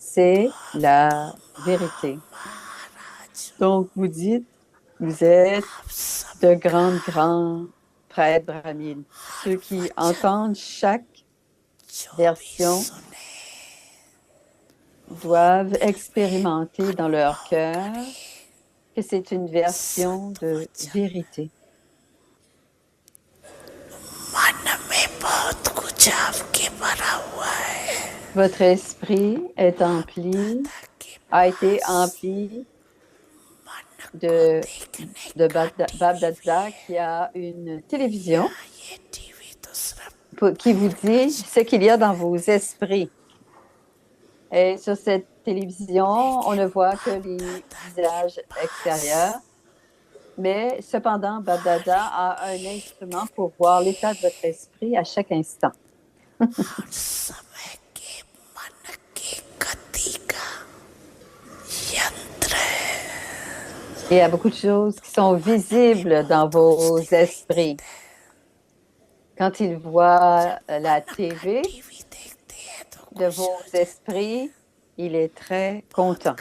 c'est la vérité. Donc, vous dites, vous êtes de grands prêtres brahmines, ceux qui entendent chaque version doivent expérimenter dans leur cœur que c'est une version de vérité. Votre esprit est a été empli de, Babdada qui a une télévision qui vous dit ce qu'il y a dans vos esprits. Et sur cette télévision, on ne voit que les visages extérieurs, mais cependant, Babdada a un instrument pour voir l'état de votre esprit à chaque instant. Et il y a beaucoup de choses qui sont visibles dans vos esprits. Quand ils voient la TV de vos esprits, il est très content.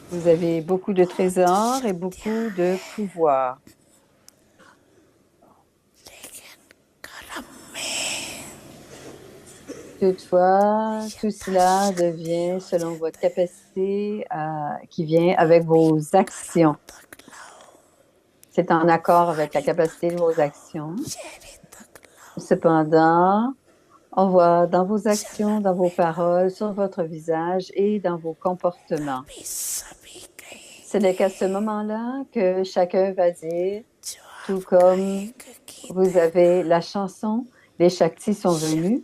Vous avez beaucoup de trésors et beaucoup de pouvoir. Toutefois, tout cela devient selon votre capacité qui vient avec vos actions. C'est en accord avec la capacité de vos actions. Cependant, on voit dans vos actions, dans vos paroles, sur votre visage et dans vos comportements. Ce n'est qu'à ce moment-là que chacun va dire, tout comme vous avez la chanson, les Shaktis sont venus,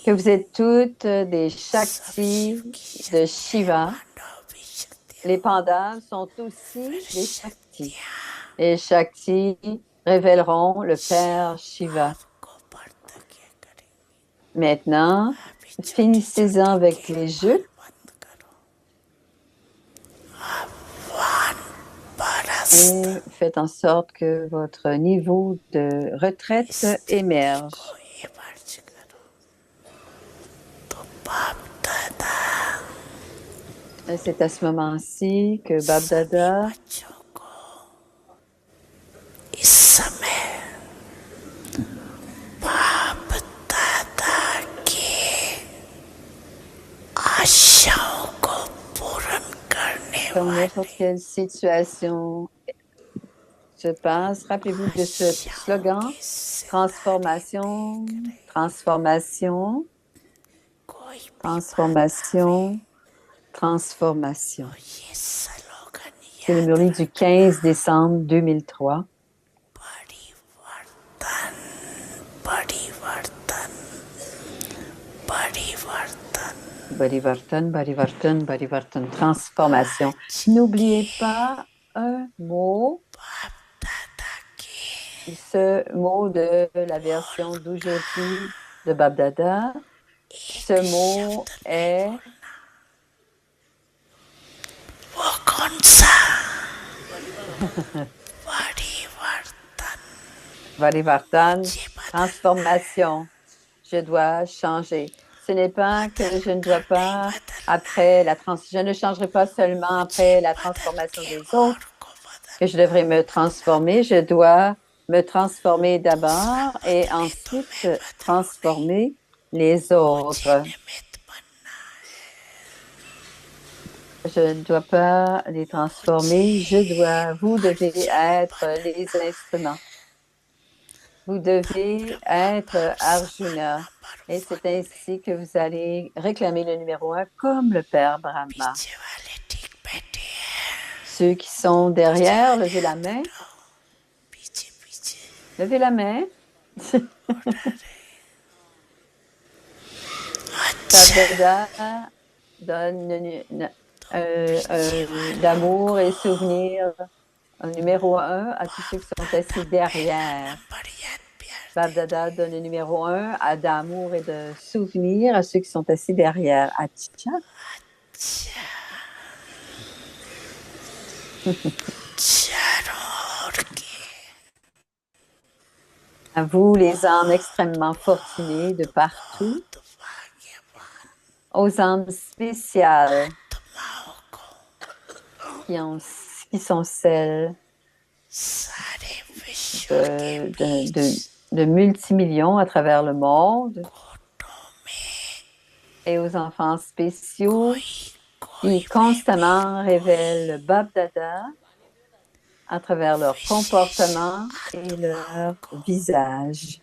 que vous êtes toutes des Shaktis de Shiva. Les Pandavas sont aussi des Shaktis. Les Shaktis révéleront le Père Shiva. Maintenant, finissez-en avec les jeux. Et faites en sorte que votre niveau de retraite émerge. Et c'est à ce moment-ci que Babdada comme n'importe quelle situation se passe, rappelez-vous de ce slogan, transformation, transformation, transformation, transformation. C'est le Murli du 15 décembre 2003. Barivartan, Barivartan, Barivartan, transformation. N'oubliez pas un mot, ce mot de la version d'aujourd'hui de Babdada. Ce mot est Varivartan, transformation. Je dois changer. Ce n'est pas que je ne dois pas je ne changerai pas seulement après la transformation des autres, que je devrais me transformer. Je dois me transformer d'abord et ensuite transformer les autres. Je ne dois pas les transformer. Vous devez être les instruments. Vous devez être Arjuna. Et c'est ainsi que vous allez réclamer le numéro 1 comme le Père Brahma. Ceux qui sont derrière, levez la main. Levez la main. Babdada donne d'amour et souvenir numéro 1 à tous ceux qui sont assis derrière. Babdada donne le numéro 1 à d'amour et de souvenir à ceux qui sont assis derrière. Acha. À vous, les âmes extrêmement fortunées de partout, aux âmes spéciales qui, ont, qui sont celles de, de, de, de multimillions à travers le monde, et aux enfants spéciaux qui constamment révèlent le Bab Dada à travers leur comportement et leur visage.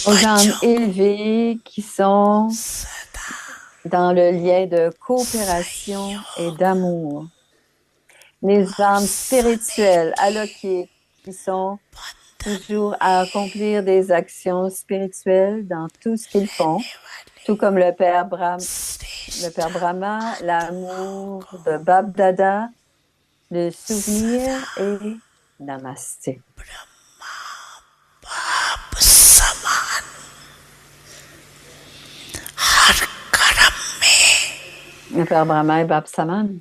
Aux âmes élevées qui sont dans le lien de coopération et d'amour. Les âmes spirituelles alloquées qui sont toujours à accomplir des actions spirituelles dans tout ce qu'ils font, tout comme le Père Brahma, l'amour de Bab Dada, le souvenir et Namasté. Le Père Brahma et Bab Saman.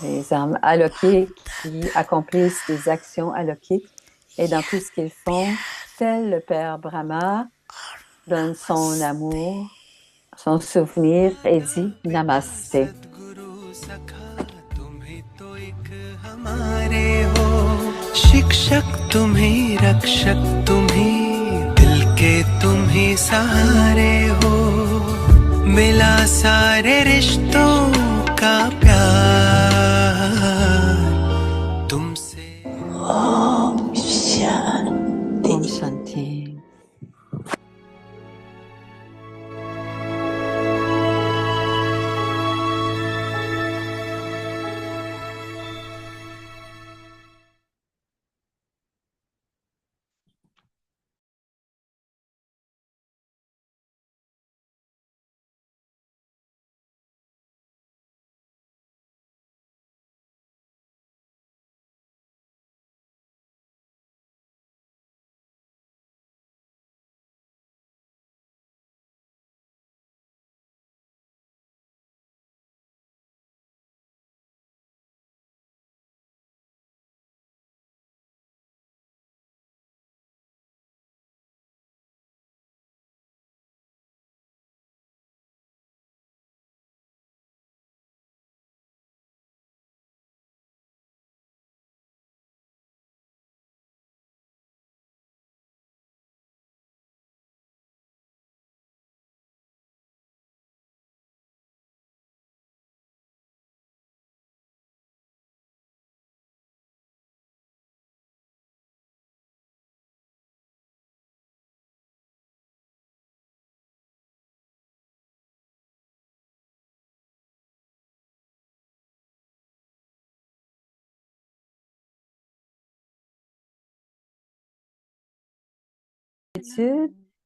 Les âmes alloquées qui accomplissent des actions alloquiques et dans tout ce qu'ils font, tel le Père Brahma donne son amour, son souvenir et dit Namasté. शिक्षक तुम ही रक्षक तुम ही दिल के तुम ही सहारे हो मिला सारे रिश्तों का प्यार तुमसे Om Shanti. Om Shanti.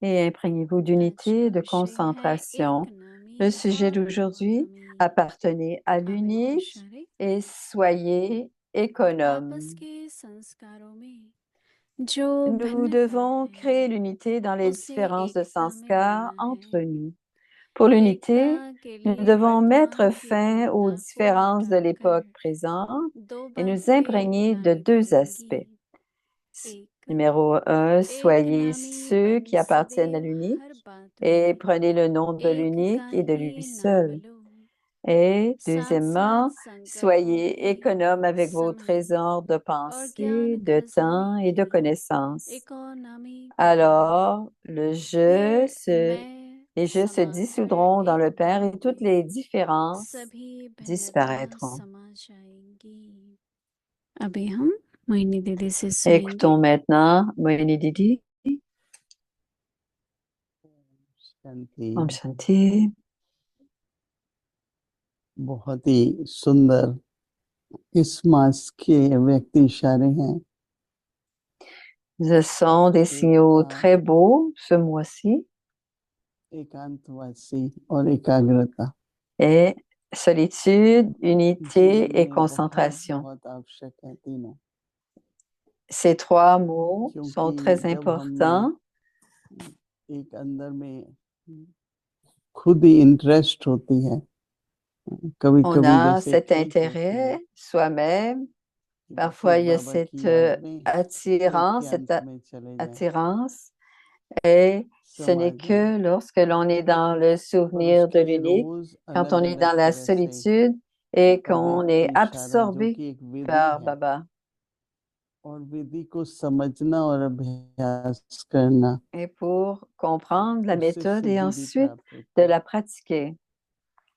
Et imprégnez-vous d'unité et de concentration. Le sujet d'aujourd'hui, appartenez à l'unique et soyez économe. Nous devons créer l'unité dans les différences de sanskars entre nous. Pour l'unité, nous devons mettre fin aux différences de l'époque présente et nous imprégner de deux aspects. Numéro 1, soyez ceux qui appartiennent à l'unique et prenez le nom de l'unique et de lui seul. Et deuxièmement, soyez économe avec vos trésors de pensée, de temps et de connaissances. Alors, les jeux se dissoudront dans le Père et toutes les différences disparaîtront. Écoutons maintenant Moini Didi. शांति Om Shanti. बहुत ही सुंदर इस मास के व्यक्ति इशारे हैं Ce sont des signaux très beaux ce mois-ci. एकांतवासी और एकाग्रता Et solitude, unité जीवन et में बहुत concentration. बहुत आवश्यक है तीनों Ces trois mots sont क्योंकि très जब हम में importants एक अंदर में खुद ही इंटरेस्ट होती है कभी on कभी a जैसे cet खींच होती है intérêt soi-même. कि बस Parfois, एक il y a बाबा cette की याद में एक ही attirance, cette अंत में चले जाए attirance. Et ce n'est समाज में que lorsque l'on est dans le और souvenir de उसके लिए l'unique, रोज quand अलग on est अलग dans la तरह से solitude et qu'on अव्यक्त est इशारा जो absorbé कि एक विधि par है Baba. और विधि को समझना और अभ्यास करना Et pour comprendre la उससे méthode et सिद्धि भी ensuite प्राप्त de होती है la pratiquer.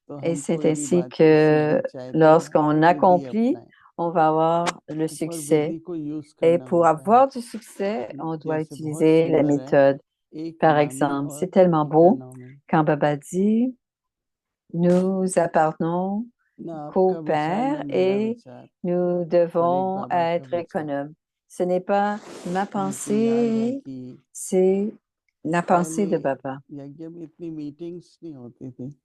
तो Et हम c'est कोई भी ainsi बात की que सिद्धि चाहते हैं lorsqu'on तो विधि accomplit, अपनाएं on va avoir le पर succès. विधि को यूज Et करना pour होता है avoir du succès, on doit जैसे बहुत utiliser la सुंदर है méthode. एक Par नामी exemple, c'est और tellement beau economy quand Baba dit, nous appartenons ना qu'au आपका विचार Père ना मेरा et विचार nous पर एक devons बाबा का être विचार économes. Ce n'est pas ma मुझे याद है pensée, कि c'est la pensée पहले de Baba. यज्ञ में इतनी मीटिंग्स नहीं होती थी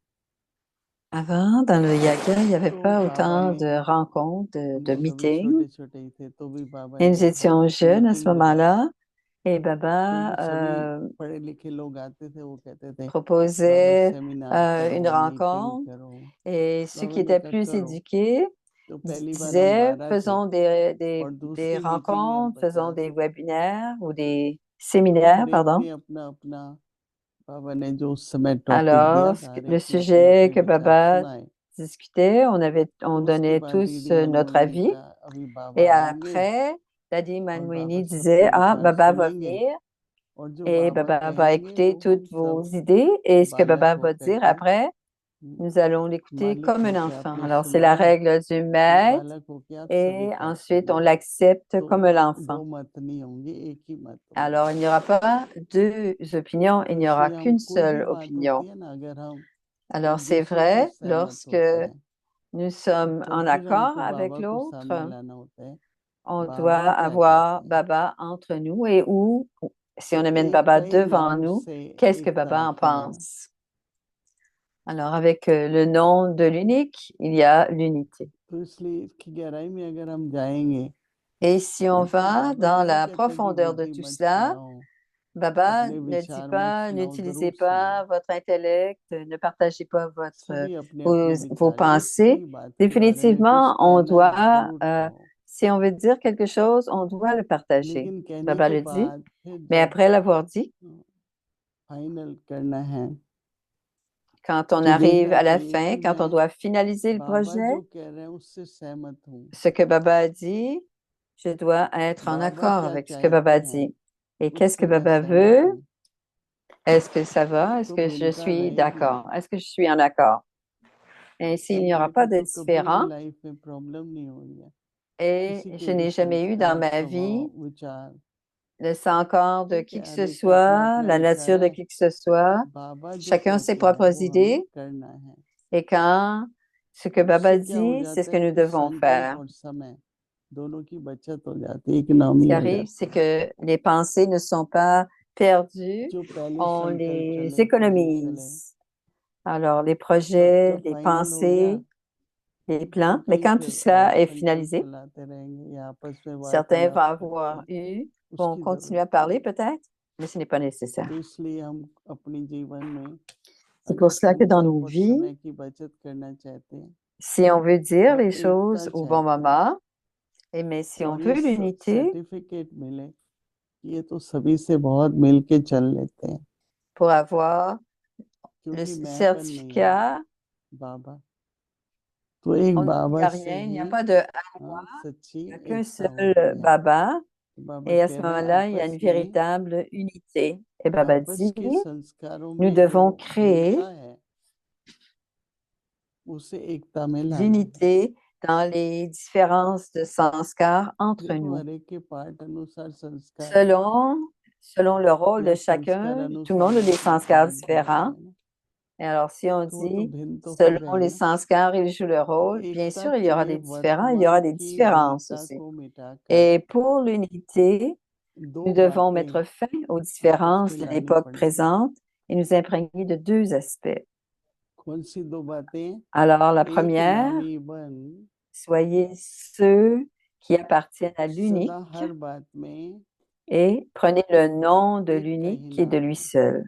Avant, dans le yoga, il n'y avait तो pas बाबा autant ने de rencontres, हम de तो तभी meetings. छोटे छोटे ही थे तो भी बाबा Et ने nous étions jeunes à ce meeting बुलाई moment-là et तो Baba जो सभी पढ़े लिखे लोग आते थे वो कहते थे बाबा proposait सेमिनार करो une मीटिंग rencontre करो et ceux बाबा qui ने étaient कहा plus करो éduqués तो पहली बार हम disaient 12 थे faisons और des दूसरी मीटिंग में हम rencontres, faisons 50 des थे webinaires ou des तो séminaires, हर एक pardon. ने अपना अपना बाबा ने जो उस समय टॉपिक दिया Alors, था हर le एक ने अपने sujet अपने que विचार Baba सुनाए discutait, on तो उसके donnait बाद tous दीदी notre मनमोहिनी ने avis. कहा अभी बाबा Et आएंगे après, Daddy और बाबा Manmoini सबके disait, ah, विचार Baba va सुनेंगे venir और जो et बाबा Baba va कहेंगे écouter वो हम toutes vos सब idées et ce que बालक Baba va होकर dire के après, nous allons l'écouter मालिक comme un होके enfant. आपने Alors, c'est सुना la है règle du फिर maître बालक होके आप et स्वीकार ensuite on करना l'accepte तो comme l'enfant. दो मत नहीं होंगे एक ही मत होगा Alors, il n'y aura pas deux opinions, il तो n'y aura इसलिए हम qu'une कोई भी seule बात होती opinion. है ना अगर हम Alors, एक c'est दूसरे से vrai, सहमत lorsque होते हैं nous sommes तो en फिर accord हमको avec बाबा को सामने l'autre, लाना होता है on doit बाबा क्या avoir कहते हैं Baba entre nous et où, si तो on amène एक Baba का एक devant नाम nous, से qu'est-ce que एकता Baba en आती है pense? Alors, avec le nom de l'unique, il y a l'unité. तो इसलिए इसकी गहराई में अगर हम जाएंगे Et si on तो va बाबा dans ये नहीं la कहता कि profondeur de बुद्धि tout मत cela, सुनाओ Baba अपने ne dit विचार मत pas, सुनाओ n'utilisez जरूर सुनाओ pas votre intellect, ne partagez pas सभी अपने vos, अपने vos विचार जिस pensées. भी बात के बारे में कुछ Définitivement, on कहना है doit, जरूर कहो si on veut dire quelque chose, on doit le partager. लेकिन कहने Baba के le dit, बाद फिर mais जब après l'avoir dit, फाइनल करना है quand on तो arrive देखना à la चाहिए fin, कि quand on मैं doit finaliser le बाबा projet, जो कह रहे हैं उससे सहमत हूँ ce que Baba a dit, je dois être en बाबा accord क्या avec ce que चाहते Baba हैं dit. Et qu'est-ce que उससे मैं Baba सहमत veut? हूँ Est-ce que ça va? Est-ce तो que je भिन्नता suis रहेगी d'accord? Est-ce que je suis en accord? Ainsi, il तब n'y aura मेरे pas को de तो कभी भी différent. लाइफ में प्रॉब्लम नहीं हुई है Et किसी je के भी n'ai jamais eu dans संस्कार ma vie स्वभाव विचार le sang-corps de ठीक qui है que हर ce एक का अपना soit, अपना la विचार nature de है qui que ce soit. बाबा जो Chacun ses कहते हैं propres वो हमें idées. करना है Et quand ce que Baba उससे क्या हो dit, c'est ce जाता que है nous कि devons संकल्प faire. और समय दोनों की बचत हो जाती है Ce इकोनॉमी qui हो arrive, जाती c'est है que les pensées ne sont pas perdues, जो पहले on संकल्प les चले प्लान चले économise. Alors, les सब projets, जब les फाइनल हो गया pensées, les तो plans, mais कई quand tout फिर और cela est संकल्प finalisé, चलाते रहेंगे या आपस में certains vont वार्तालाप करते avoir हैं eu, vont उसकी continuer जरूरत à नहीं parler है peut-être, mais ce n'est pas nécessaire. तो इसलिए हम अपने जीवन में C'est pour अगर cela que dans nos संकल्प और vies, समय की बचत करना चाहते हैं si on veut dire और les एकता choses au bon चाहते हैं moment, et mais si on और ये veut l'unité, सर्टिफिकेट मिले कि ये तो सभी से बहुत मिलके चल लेते हैं pour avoir le क्योंकि मैंपन नहीं है certificat, बाबा तो एक on ne बाबा a से rien, il n'y he a pas de सच्ची il n'y a qu'un एकता seul होती है Baba, तो बाबा et à ce कह रहे हैं moment-là, il y a आपस une में véritable unité. Et Baba आपस dit, के संस्कारों nous में जो devons créer भिन्नता है उसे एकता में लाना है l'unité dans les différences de sanskar entre देखो nous. हर एक के पार्ट अनुसार संस्कार Selon le rôle de या संस्कार chacun, tout le अनुसार monde a हर des एक में sanskars पार्ट भी होते différents. हैं ना Et alors, si on तो वो तो dit, भिन्न तो हो selon गए les हैं, sanskars, ils jouent le तो rôle, bien एकता sûr, il y के aura लिए des différents, il y aura वर्तमान des की différences भिन्नता aussi. को मिटाकर Et pour l'unité, दो nous devons बातें mettre fin aux आपस différences में de लानी l'époque पड़ेगी। présente et nous imprégner de deux aspects. कौन सी दो बातें? Alors, la एक première, नामी बन, soyez ceux qui appartiennent à सदा l'unique हर बात में et prenez le nom de एक का ही l'unique et de नाम lui है। seul.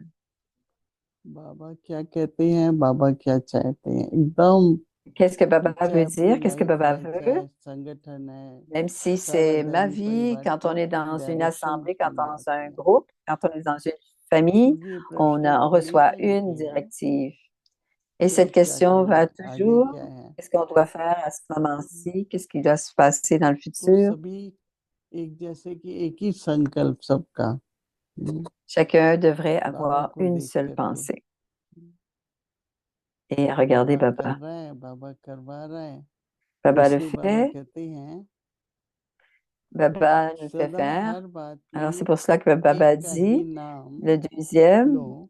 बाबा क्या कहते हैं, बाबा क्या चाहते हैं, एकदम Qu'est-ce que Baba चाहे veut अपनी dire? Qu'est-ce que life Baba है, veut? चाहे संगठन है, Même si सारा c'est ma धर्म vie, परिवार quand on की est dans une direction assemblée, quand mill on est dans जाती un है। groupe, quand on est dans une famille, क्योंकि ये on, प्रश्न on reçoit हमेशा une उठेगा directive. Et कि cette अब क्या question va करना, आगे toujours, क्या है। qu'est-ce qu'on doit faire à ce moment-ci? Qu'est-ce qui doit se passer dans le तो futur? सभी एक जैसे कि एक ही संकल्प सबका, Chacun devrait बाबा avoir को une देख seule करके pensée. Et regardez बाबा कर Baba. रहा है, बाबा करवा रहा है, Baba le इसलिए बाबा fait, कहते हैं Baba nous fait सदा faire. हर बात Alors c'est में pour cela que Baba एक का ही dit, नाम le deuxième, लो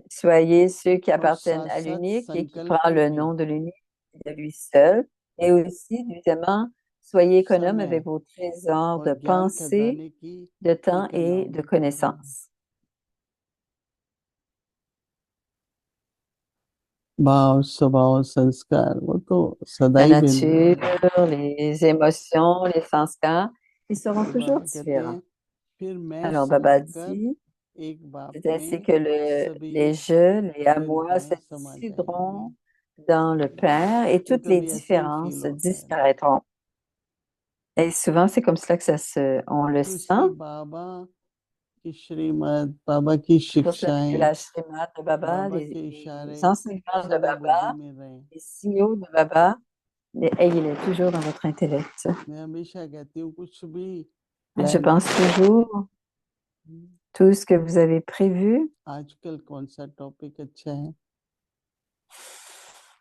soyez ceux qui और appartiennent साथ à साथ l'unique et qui संकल्प prend le भी nom de l'unique et de lui seul. Et aussi, deuxièmement, soyez économe avec समय vos trésors और de ज्ञान pensée, खजाने की de temps एक et नाम de connaissances. भाव स्वभाव संस्कार वो तो सदा La ही भिन्न nature, रहेंगे। les émotions, les sanskars, ils seront तो toujours बाबा कहते différents. हैं फिर मैं Alors, Baba समाकर dit, एक बाप c'est ainsi में que सभी les je, les à moi se भिन्नताएं समा जाएंगी। dissoudront dans le Père et तो toutes les कभी ऐसा ही फील différences होता है ना, disparaîtront. Et souvent, c'est comme cela que on le तो इसलिए sent. बाबा की श्रीमत, बाबा की C'est pour cela que शिक्षाएं, la Srimad de Baba, बाबा के les इशारे enseignements de सदा बुद्धि Baba, में रहें। les signaux de Baba, ayez-les toujours dans votre intellect. मैं हमेशा कहती हूँ कुछ भी Et je प्लान pense करो, toujours, tout ce que vous avez prévu, आजकल कौन सा टॉपिक अच्छा है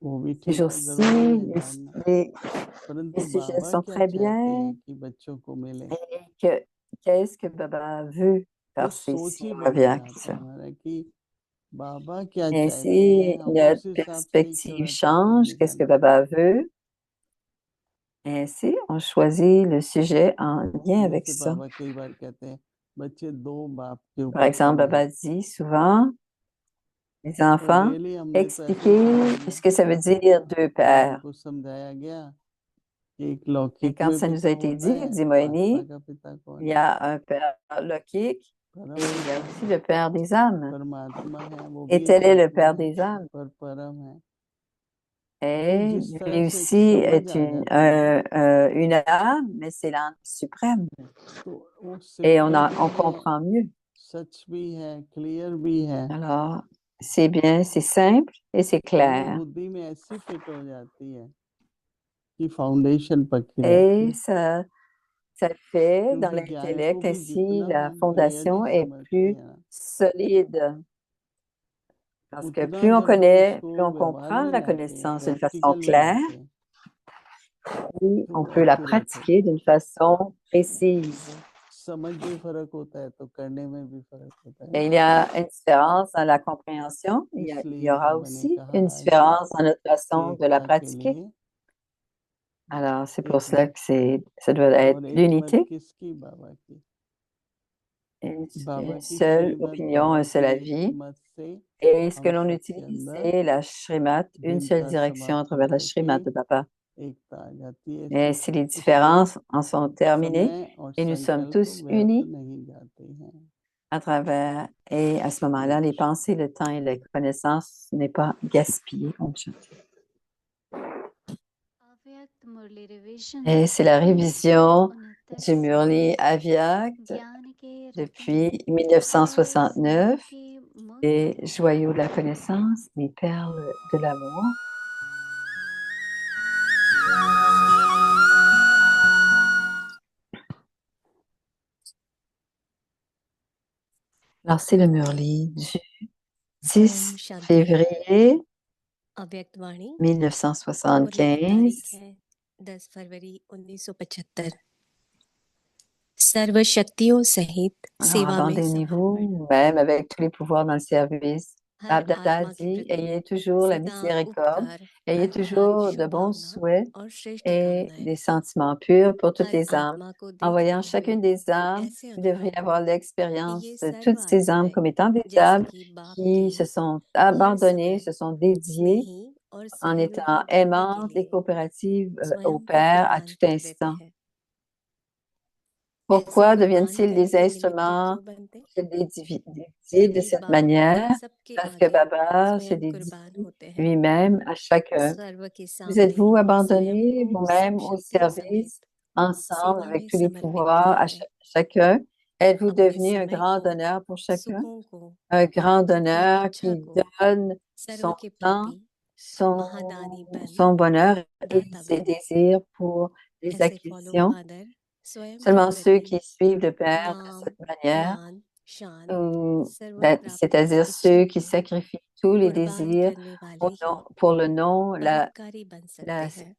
वो भी ces ठीक है, jours-ci, जरूरी है जानना, les परंतु sujets बाबा sont क्या très चाहते bien. हैं कि बच्चों को मिले, Et qu'est-ce que Baba veut तो par ces सोच ही signes बदल aviaques? जाता है हमारा कि बाबा क्या Et चाहते हैं, ainsi, हम notre उस हिसाब से ही perspective चलना change. Qu'est-ce que Baba veut? Et ainsi, on choisit le sujet en lien avec जैसे ça. बाबा कई बार कहते हैं बच्चे दो बाप के Par ऊपर exemple, समझाओ, Baba dit souvent, les और enfants, रियली हमने तो ऐसे ही expliquez समझ ce लिया que ça veut dire deux जब pères. हमको समझाया गया कि एक Et लौकिक quand में ça nous a पिता été होता dit, है dit तो आत्मा Moïni, का पिता कौन il y है, a un père lockique परम et il y a पिता aussi है, le père des âmes. परमात्मा है, वो Et भी tel एक est le आत्मा père है des âmes. पर परम है। तो Et जिस तरह lui से एक aussi समझ est आ जाती है une âme, mais c'est l'âme suprême. तो वो Et सिंपल भी on है, comprend mieux. सच भी है, क्लियर भी है, Alors, c'est bien, c'est simple et c'est और वो clair. बुद्धि में ऐसी फिट हो जाती है कि फाउंडेशन पक्की रहती Et है, ça fait dans क्योंकि ज्ञान को l'intellect, भी ainsi जितना la हम क्लियरली fondation est समझते plus हैं ना, solide. Parce que उतना plus on जब हम connaît, उसको plus on व्यवहार comprend में la लाते हैं, connaissance d'une façon प्रैक्टिकल में claire, लाते हैं, plus तो on वो peut la एक्यूरेट होता pratiquer d'une façon précise. है। समझ में फर्क होता है तो करने में भी फर्क होता है Mais ना, il y a une différence dans la compréhension, il y इसलिए aura बाबा ने aussi कहा une आज différence dans notre कि façon de la एकता के pratiquer. लिए Alors, c'est pour एक cela मत, que ça doit être और एक मत l'unité, किसकी, बाबा की, une, बाबा une की seule श्रीमत, opinion, बाबा un seul की एक avis. मत से Et ce que हम l'on सबके utilise, अंदर c'est la Shrimat, une seule भिन्नता direction à समाप्त travers la होकर के Shrimat de Papa. एकता आ जाती है, Et ainsi, les उससे différences en sont terminées समय और et nous sommes संकल्प tous व्यर्थ unis नहीं जाते हैं। à travers. Et à ce moment-là, les pensées, le temps et la connaissance n'est pas gaspillé. Et c'est la révision du Murli Avyakt depuis 1969 et joyaux de la connaissance, les perles de l'amour. Alors, c'est le Murli du 10 février अव्यक्तवाणी 1975. 10 फरवरी 1975 सर्व शक्तियों सहित Alors, सेवा में abandonnez-vous, même avec tous les pouvoirs dans le service, हर Bab-Dada आत्मा के dit, प्रति ayez toujours la सदा miséricorde, उपकार, ayez अर्थात toujours de शुभ bons भावना souhaits और श्रेष्ठ et कामनाएं des sentiments purs pour toutes हर les âmes. आत्मा को En voyant देखते chacune हुए des âmes, ऐसे vous devriez अनुभव avoir हो कि l'expérience ये de सर्व toutes ces âmes आत्माएं comme étant des जैसे âmes कि बाप qui se की sont हर abandonnées, समय se sont dédiées स्नेही और en सहयोगी étant बनने के aimantes et लिए coopératives au स्वयं को Père à कुर्बान tout कर देते instant. हैं। ऐसे Pourquoi कुर्बान deviennent-ils des करने निमित्त instruments क्यों बनते? dédiés de क्योंकि cette बाप manière? सबके Parce que आगे Baba se स्वयं dédie कुर्बान होते हैं, lui-même à chacun. सर्व के Vous सामने êtes-vous स्वयं abandonné को vous-même सब au शक्तियों service, समेत ensemble, सेवा avec में tous les समर्पित pouvoirs किया à है। chacun? Êtes-vous अपने devenu un समय grand को, donneur pour chacun? सुखों को, Un grand प्राप्ति की donneur इच्छा qui को donne सर्व son के temps, प्रति son, महादानी बन, son bonheur et दाता ses बन। désirs pour les ऐसे फॉलो acquisitions? फादर स्वयं के Seulement ceux प्रति qui suivent le Père de नाम, cette manière, मान, शान, सर्व प्राप्ति की c'est-à-dire इच्छा ceux qui को sacrifient tous les कुर्बान désirs करने वाले ही pour le nom, परोपकारी बन सकते la, हैं।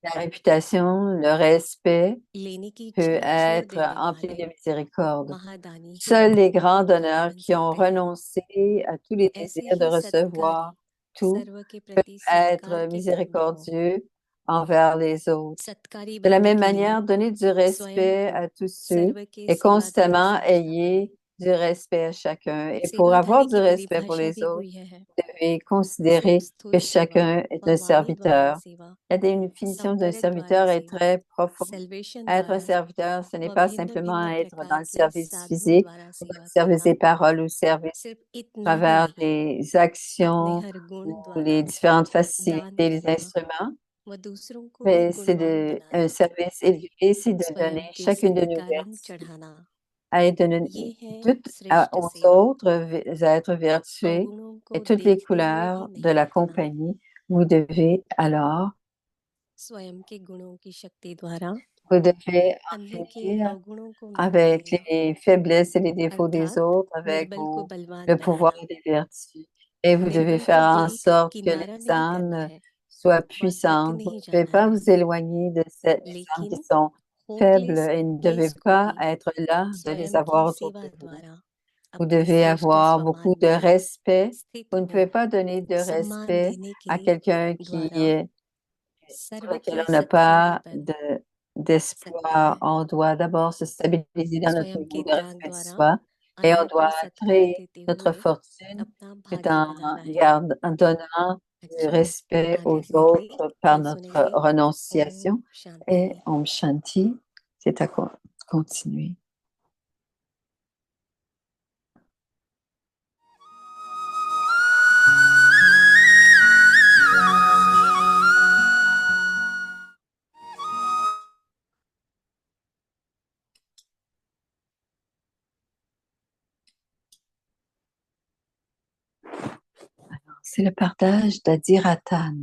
la réputation, le respect लेने की peut इच्छा छोड़ être देने empli वाले de miséricorde. महादानी ही Seuls les grands परोपकारी donneurs बन qui ont सकते हैं। renoncé à tous les ऐसे désirs de ही recevoir सत्कारी tout सर्व के प्रति être सत्कार के कर्म हो। miséricordieux envers les autres. सत्कारी De la बनने même के लिए manière, donnez du स्वयं respect को à tous ceux सर्व के et सेवादारी constamment समझना है। ayez du respect à chacun. Et pour avoir सेवाधारी du की respect pour परिभाषा les दी autres, हुई है, vous devez सूक्ष्म considérer स्थूल que सेवा chacun est व un वाणी द्वारा serviteur. सेवा, La définition d'un संपरित द्वारा serviteur est सेवा, très profonde. Salvation Être un द्वारा serviteur, ce n'est व pas भिन्न simplement भिन्न être dans प्रकार le के service साधनों physique द्वारा ou dans सेवा le service करना, des paroles ou service सिर्फ à इतना ही travers नहीं, les अपने actions हर गुण ou द्वारा les différentes दान facilités, les करना instruments. व दूसरों को भी Mais c'est गुणवान un बनाना, service élevé, c'est de donner स्वयं के chacune de nos सत्कर्म vertus चढ़ाना, à être ये है श्रेष्ठ aux सेवा। autres êtres vertueux अवगुणों et को toutes les देखते हुए ही couleurs de नहीं la रखना, compagnie. Vous devez alors, स्वयं के गुणों की शक्ति द्वारा vous devez en अन्य के finir अवगुणों को मिटा avec देना, les faiblesses et les défauts des अर्थात autres, avec निर्बल को बलवान le pouvoir बनाना, des vertus. Et vous devez निर्बल को faire en देख sorte que किनारा les नहीं करना âmes है soient व हट puissantes. Vous नहीं ne pouvez जाना pas है, vous éloigner de ces des âmes qui लेकिन sont faibles hopeless et ne devez place को pas भी être là de les स्वयं की avoir autour सेवा de vous. द्वारा Vous अपने devez श्रेष्ठ avoir स्वमान beaucoup de में respect. स्थित Vous ne हो pouvez pas donner de सम्मान respect देने à के quelqu'un द्वारा pour सर्व lequel के on n'a सत्कारी pas बन सकते d'espoir. हैं, On doit d'abord se stabiliser dans notre स्वयं के niveau de त्याग respect de द्वारा soi et on अन्य को doit सत्कार créer देते notre हुए fortune अपना tout भागी बनाना है। en donnant du अच्छा, respect आगे aux पहले autres par क्या notre सुनेंगे? ओम renonciation. Et शांति। Om Shanti, c'est à continuer. C'est le partage d'Adiratan.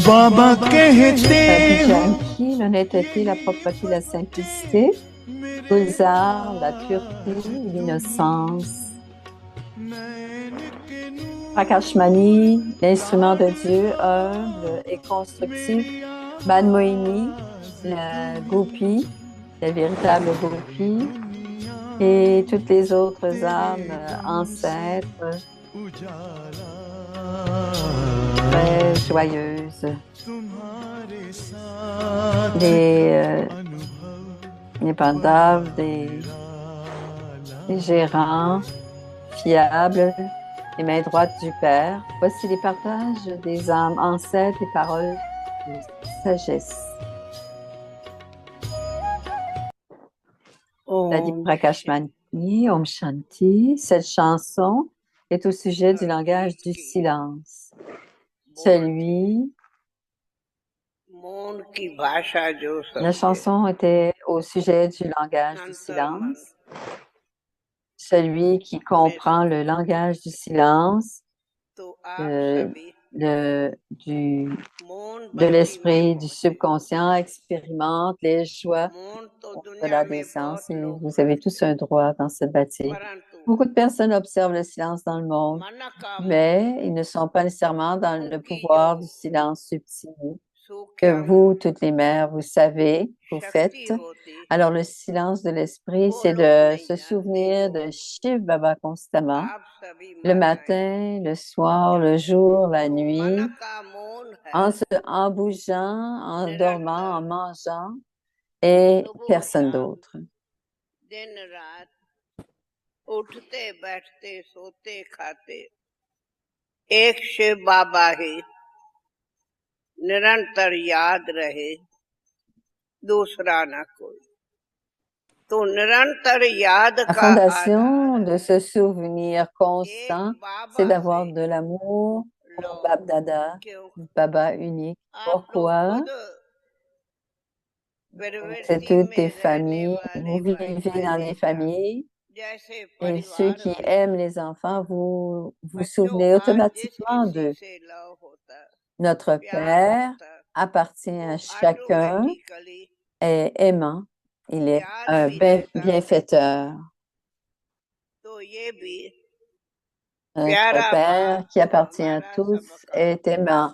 बाबा कहते हो Janki, l'honnêteté, la propreté, la simplicité, Gulzar, la pureté, l'innocence. Prakashmani, l'instrument de Dieu, humble et constructif. Manmohini, la gopi, la véritable gopi. Et toutes les autres âmes ancêtres, très joyeuses. Les pandaves, des gérants fiables, les mains droites du Père. Voici les partages des âmes ancêtres, les paroles de sagesse. Lady Prakashmani, Om Shanti. Cette chanson est au sujet du langage du silence. Celui La chanson était au sujet du langage du silence. Celui qui comprend le langage du silence de l'esprit, du subconscient, expérimente les joies de la naissance et vous avez tous un droit dans ce bâti. Beaucoup de personnes observent le silence dans le monde, mais ils ne sont pas nécessairement dans le pouvoir du silence subtil que vous, toutes les mères, vous savez, vous faites. Alors, le silence de l'esprit, c'est de se souvenir de Shiv Baba constamment, le matin, le soir, le jour, la nuit, en bougeant, en dormant, en mangeant, et personne d'autre. दिन रात उठते बैठते सोते खाते एक शिव बाबा ही निरंतर याद रहे दूसरा ना कोई तो निरंतर याद La का fondation आधार de ce souvenir एक constant, c'est बाबा d'avoir से de l'amour लो au Bab Dada, क्यों Baba unique. आप लोग Pourquoi? खुद C'est प्रवृत्ति toutes में des रहने familles, वाले vous भाई vivez dans des बहनें familles जैसे et ceux परिवार qui में aiment les enfants, vous vous बच्चों souvenez का जिस automatiquement किसी d'eux. से लव होता Notre प्यार Père होता appartient à वो chacun, automatically est aimant, il est याद un भी रहता bienfaiteur. तो ये भी Notre प्यारा Père बाप qui appartient à हमारा tous सबका est aimant.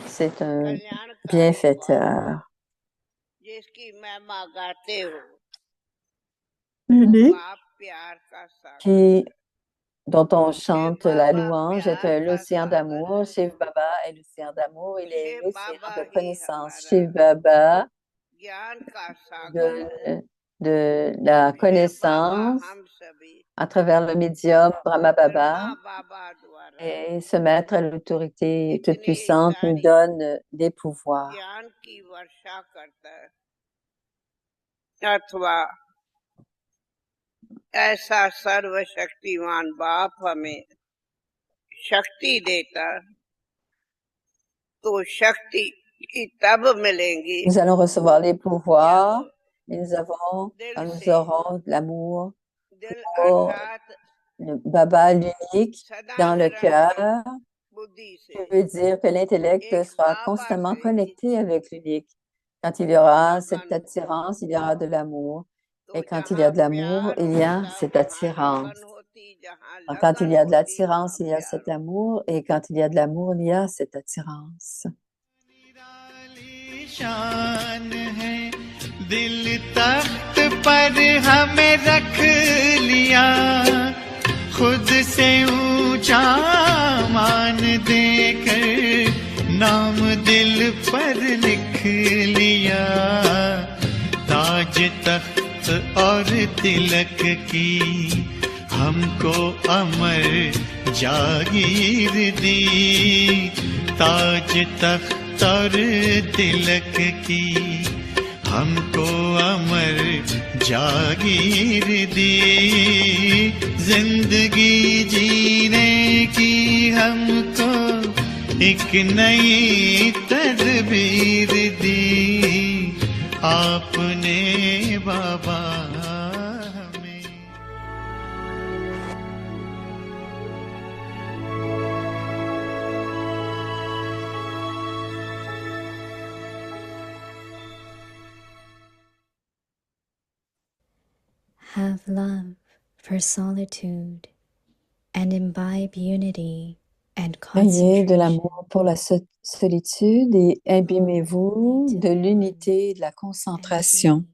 C'est un कल्याणकारी बाप bienfaiteur. जिसकी महिमा गाते हो Unique. बाप प्यार का सागर Qui, dont on Shiv chante la Baba louange, est प्यार का l'océan सागर d'amour. है Shiv Baba est l'océan d'amour. Il est Shiv l'océan बाबा de ही connaissance. हमारा Shiv Baba ज्ञान का सागर है de la शिव बाबा connaissance हम सभी à travers le médium Brahma Brahma Baba बाबा द्वारा et se mettre à l'autorité toute इतनी puissante nous सारी donne des pouvoirs. ज्ञान की वर्षा करता है अथवा ऐसा सर्वशक्तिमान बाप हमें शक्ति देता तो शक्ति की तब मिलेंगी Nous allons recevoir les pouvoirs जब et दिल nous से aurons de l'amour दिल pour अर्थात le Baba l'unique सदा dans le निरंतर cœur. बुद्धि Je से veux dire que l'intellect एक sera बाबा constamment से ही connecté avec l'unique. Quand il y aura cette लगन attirance, il y aura de l'amour. तो Et quand il y जहाँ a de l'amour, प्यार il y a होता cette वहाँ attirance. लगन होती जहाँ Quand il लगन y a de होती वहाँ l'attirance, il y a प्यार cet amour. Et quand il y a de l'amour, il y a cette attirance. निराली शान है दिल तख्त पर हमें रख लिया खुद से ऊंचा मान देकर नाम दिल पर लिख लिया ताज तख्त और तिलक की हमको अमर जागीर दी ताज तख्त और तिलक की हमको अमर जागीर दी जिंदगी जीने की हमको एक नई तदबीर दी आपने बाबा हमें Have love for solitude and imbibe unity and Ayez de concentration. l'amour pour la solitude et imbibez-vous de l'unité et de la And concentration.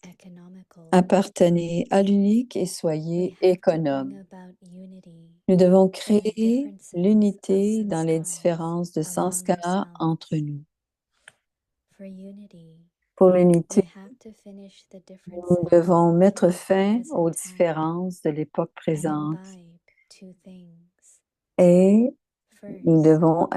be economical. Appartenez à l'unique et We soyez have to bring économe. about unity Nous devons in the créer differences l'unité of dans les sanskars différences de among sanskars entre ourselves. nous. For unity, Pour we l'unité, have to finish the nous differences devons mettre of the fin aux present time différences de l'époque and présente imbibe two things. et nous First, devons be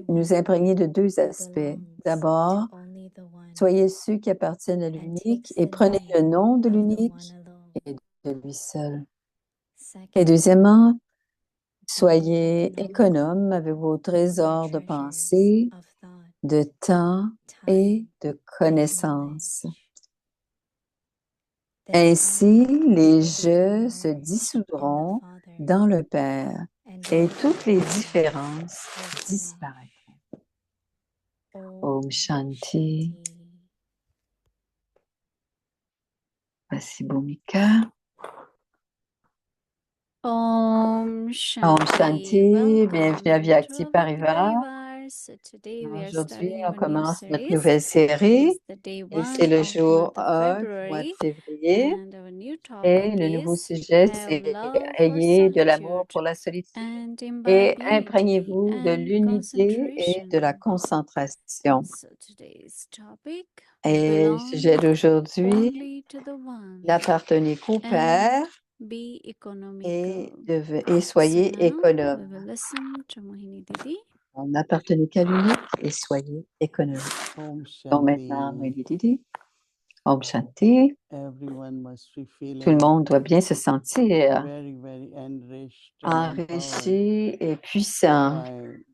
nous one imprégner de deux who aspects. belongs D'abord, to only the one soyez ceux qui appartiennent à and l'unique takes et the prenez le name nom de of the l'unique one alone. et de lui seul. Et Second, deuxièmement, be soyez economical économe avec vos with your trésors de treasures pensée, of thought, de temps et time, de and connaissance. knowledge. Then Ainsi, I les will become jeux se merged in the dissoudront Father dans le Père et toutes les différences disparaîtront. Om Shanti. Voici Bhumika. Om Om Shanti. Shanti, bienvenue à Vyakti Welcome to Parivar. Parivars. So today we are Aujourd'hui, starting on a new commence notre series. nouvelle It série is the day et c'est 1 le of jour month of 1 du mois de February, février. and our new Et topic le nouveau is sujet, have c'est love for ayez de l'amour solitude pour la solitude and et imbibe unity imprégnez-vous de and l'unité et de la concentration. concentration. So today's topic Et le sujet belong d'aujourd'hui, only to the one n'appartenez qu'au and Père be et, economical. et So soyez now we économe. will listen to Mohini Didi. N'appartenez qu'à l'unique et soyez économe. Om Donc maintenant, Shanti. Mohini Didi. Om Shanti. Everyone must be Tout le feeling monde doit bien se sentir very, very enriched and empowered enrichi et puissant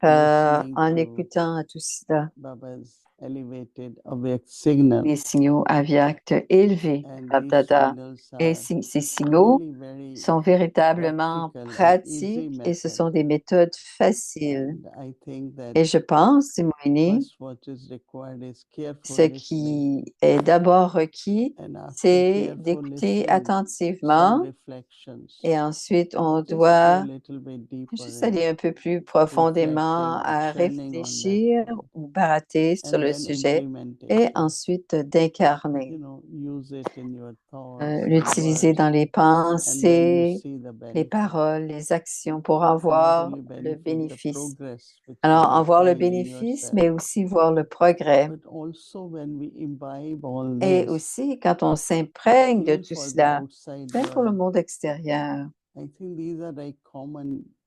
by listening en to écoutant tout cela, Baba's elevated awake signal. les signaux avyakts élevés de And these Bab-Dada. signals Et are ces signaux really very sont véritablement practical and easy pratiques et ce method. sont des méthodes faciles. And I think that Et je pense, Simoini, first what is required is careful ce listening. qui est d'abord requis, And after c'est careful d'écouter listening, some attentivement reflections. et ensuite on Just go doit a little bit deeper juste in aller un peu plus profondément reflecting, à churning on that réfléchir point, ou barater sur and le then sujet et implementation. ensuite d'incarner, Use it in your thoughts and l'utiliser dans words, les and then you pensées, see the les benefit. paroles, les actions pour en Not voir only le benefit, the bénéfice. progress which you Alors, en will voir le find in bénéfice, yourself. mais aussi voir le progrès. But also when we imbibe all Et this, aussi, quand on s'imprègne de even tout for the cela, outside même pour le world, monde extérieur, I think these are like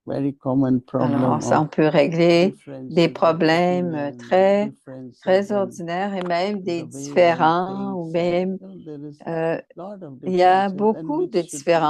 very common alors problem ça, on of peut régler difference des of problèmes opinion, très, differences très in ordinaires et même the des way one différents ou thinks, même there is euh, lot of il y a differences, and beaucoup which de should be différences